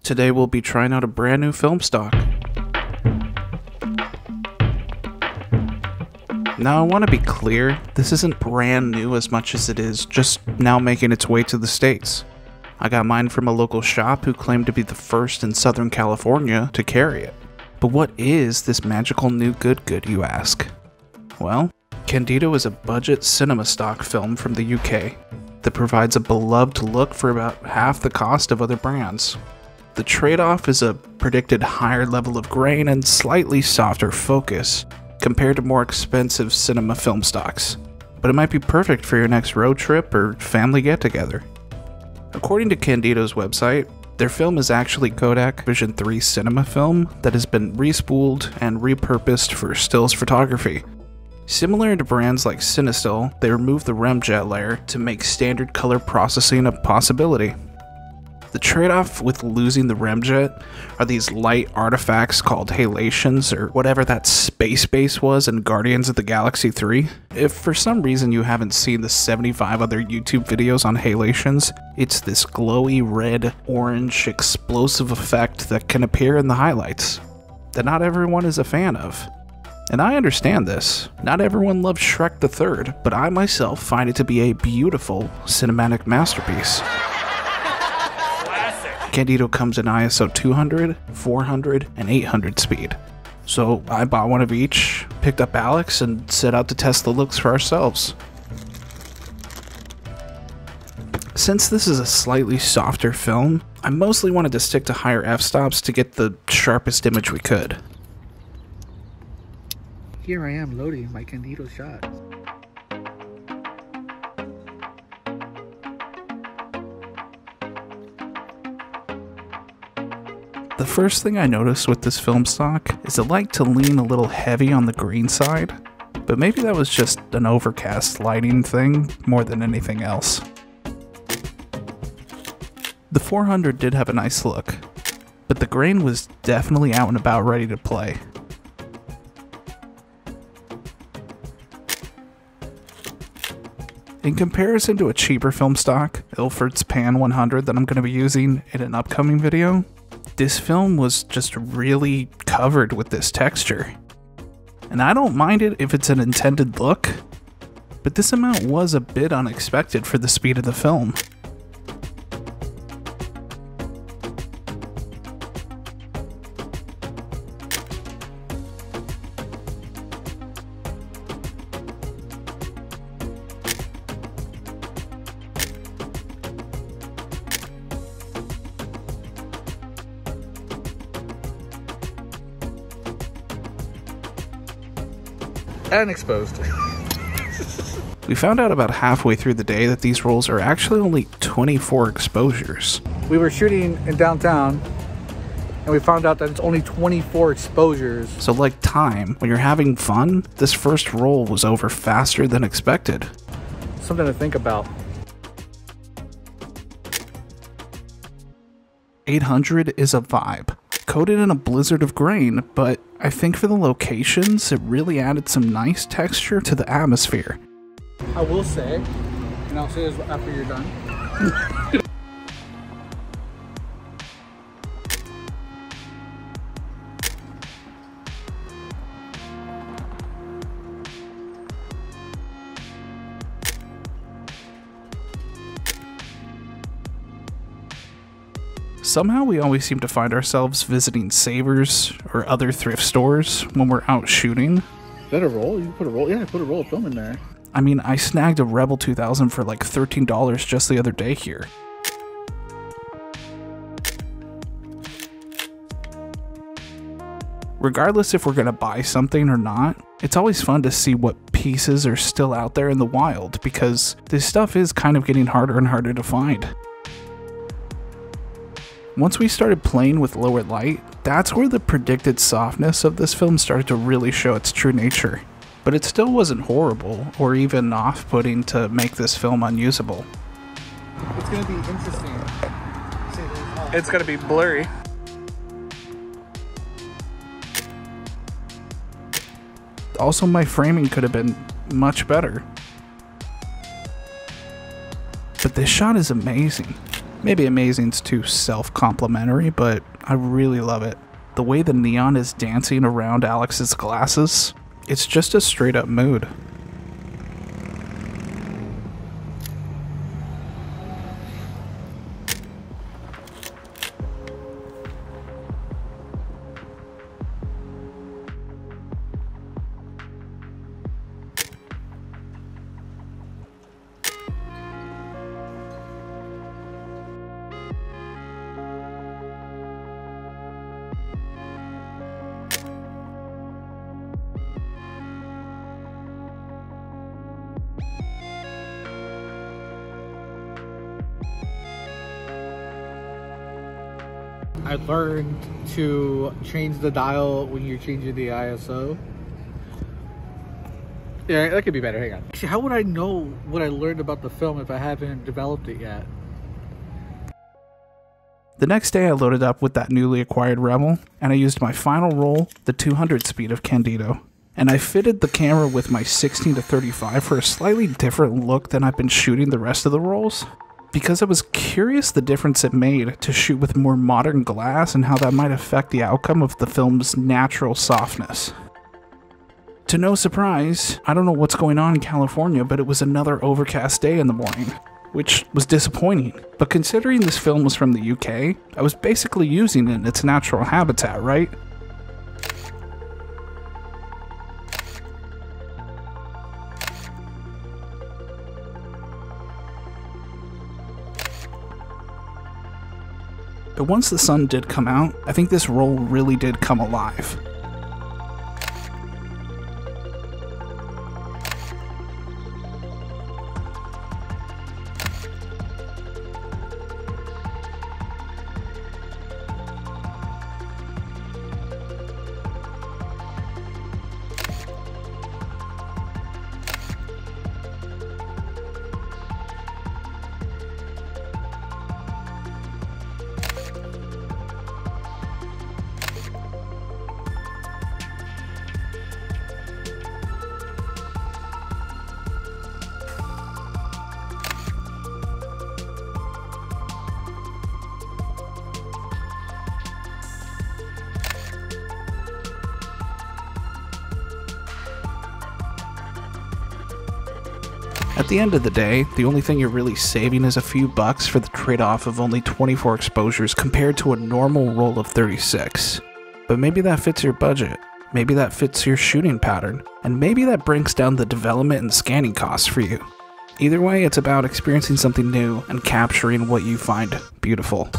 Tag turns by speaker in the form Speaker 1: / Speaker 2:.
Speaker 1: Today we'll be trying out a brand new film stock. Now I want to be clear, this isn't brand new as much as it is just now making its way to the States. I got mine from a local shop who claimed to be the first in Southern California to carry it. But what is this magical new good, you ask? Well, Candito is a budget cinema stock film from the UK that provides a beloved look for about half the cost of other brands. The trade-off is a predicted higher level of grain and slightly softer focus compared to more expensive cinema film stocks, but it might be perfect for your next road trip or family get-together. According to Candito's website, their film is actually Kodak Vision 3 cinema film that has been respooled and repurposed for stills photography. Similar to brands like Cinestill, they removed the remjet layer to make standard color processing a possibility. The trade-off with losing the remjet are these light artifacts called halations, or whatever that space base was in Guardians of the Galaxy 3. If for some reason you haven't seen the 75 other YouTube videos on halations, it's this glowy red, orange, explosive effect that can appear in the highlights that not everyone is a fan of. And I understand this. Not everyone loves Shrek the Third, but I myself find it to be a beautiful cinematic masterpiece. Candito comes in ISO 200, 400, and 800 speed. So I bought one of each, picked up Alex, and set out to test the looks for ourselves. Since this is a slightly softer film, I mostly wanted to stick to higher f-stops to get the sharpest image we could.
Speaker 2: Here I am loading my Candito shot.
Speaker 1: The first thing I noticed with this film stock is it liked to lean a little heavy on the green side, but maybe that was just an overcast lighting thing more than anything else. The 400 did have a nice look, but the grain was definitely out and about ready to play. In comparison to a cheaper film stock, Ilford's Pan 100 that I'm going to be using in an upcoming video, this film was just really covered with this texture. And I don't mind it if it's an intended look, but this amount was a bit unexpected for the speed of the film.
Speaker 2: And exposed.
Speaker 1: We found out about halfway through the day that these rolls are actually only 24 exposures.
Speaker 2: We were shooting in downtown and we found out that it's only 24 exposures.
Speaker 1: So like time, when you're having fun, this first roll was over faster than expected.
Speaker 2: Something to think about.
Speaker 1: 800 is a vibe. Coated in a blizzard of grain, but I think for the locations, it really added some nice texture to the atmosphere.
Speaker 2: I will say, and I'll say this after you're done.
Speaker 1: Somehow we always seem to find ourselves visiting Savers or other thrift stores when we're out shooting.
Speaker 2: Is that a roll? You put a roll? Yeah, I put a roll of film in there.
Speaker 1: I mean, I snagged a Rebel 2000 for like $13 just the other day here. Regardless if we're gonna buy something or not, it's always fun to see what pieces are still out there in the wild, because this stuff is kind of getting harder and harder to find. Once we started playing with lower light, that's where the predicted softness of this film started to really show its true nature. But it still wasn't horrible, or even off-putting to make this film unusable.
Speaker 2: It's gonna be interesting.
Speaker 1: It's gonna be blurry. Also, my framing could have been much better. But this shot is amazing. Maybe amazing's too self-complimentary, but I really love it. The way the neon is dancing around Alex's glasses, it's just a straight up mood.
Speaker 2: I learned to change the dial when you're changing the ISO. Yeah, that could be better. Hang on. Actually, how would I know what I learned about the film if I haven't developed it yet?
Speaker 1: The next day I loaded up with that newly acquired Rebel, and I used my final roll, the 200 speed of Candito. And I fitted the camera with my 16-35 for a slightly different look than I've been shooting the rest of the rolls, because I was curious the difference it made to shoot with more modern glass and how that might affect the outcome of the film's natural softness. To no surprise, I don't know what's going on in California, but it was another overcast day in the morning, which was disappointing. But considering this film was from the UK, I was basically using it in its natural habitat, right? But once the sun did come out, I think this roll really did come alive. At the end of the day, the only thing you're really saving is a few bucks for the trade-off of only 24 exposures compared to a normal roll of 36. But maybe that fits your budget, maybe that fits your shooting pattern, and maybe that brings down the development and scanning costs for you. Either way, it's about experiencing something new and capturing what you find beautiful.